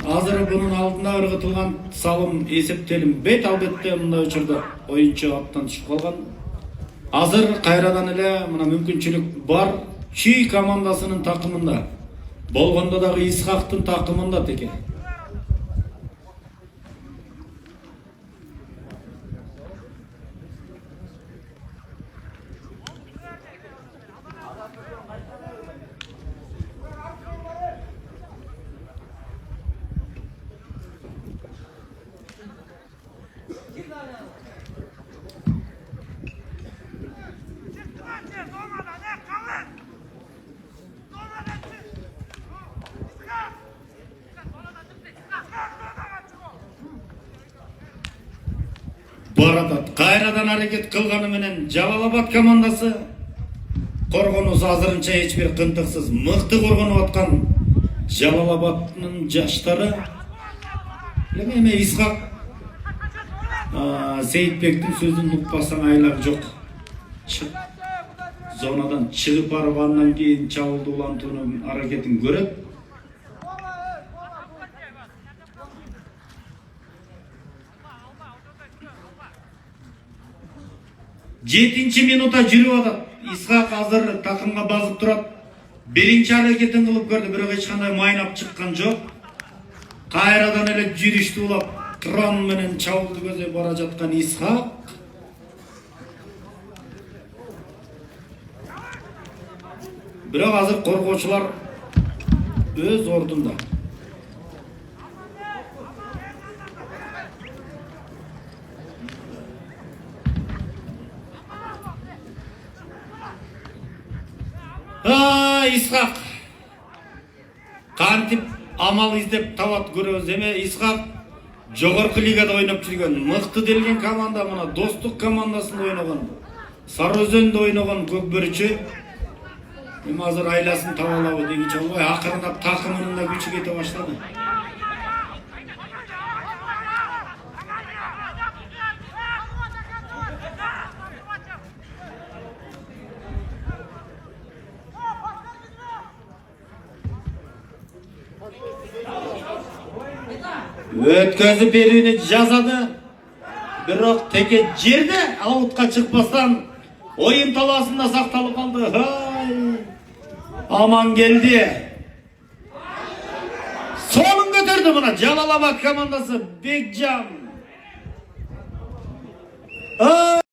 Азыр bunun алдына ыргытылган салым эсептелинбейт. Албетте мындай учурда оюнчу аттан түшүп калган. Азыр кайрадан эле мына мүмкүнчүлүк бар. Чүй командасынын такымында. Болгондо дагы Исхактын такымында теке. Баратат. Кайрадан аракет кылганы менен Жалалабад командасы коргонусу азырынча эч бир кынтыксыз мыкты коргонуп аткан Жалалабадтын жаштары. Эме Исхак Сейитбектин сөзүн укпасаң айлак жок. Зонадан чыгып барып андан кийин чабуулду улантуунун аракетин көрөт. Жетинчи минутта жүрүп атат. Исхак азыр такымга басып турат. Биринчи аракетин кылып көрдү, бирок эч кандай майнап чыккан жок. Кайрадан эле жүрүштү улап, кран менен чабуулду көздөй бара жаткан Исхак. Бирок азыр коргоочулар өз ордунда. Исхак кантип амал издеп табат көрөбүз. Эме Исхак жогорку лигада ойноп жүргөн мыкты делген команда, мына Достук командасында ойногон, Сары Өзөндө ойногон көкбөрүчү. Эми азыр айласын таба алабы дегиче болбой, акырындап такымынын да күчү кете баштады. Өткөзүп берүүнү жазады. Бирок теке жерде аутка чыкпастан оюн талаасында сакталып калды. Аман келди. Сонун көтөрдү мына Жалалабад командасы Бекжан.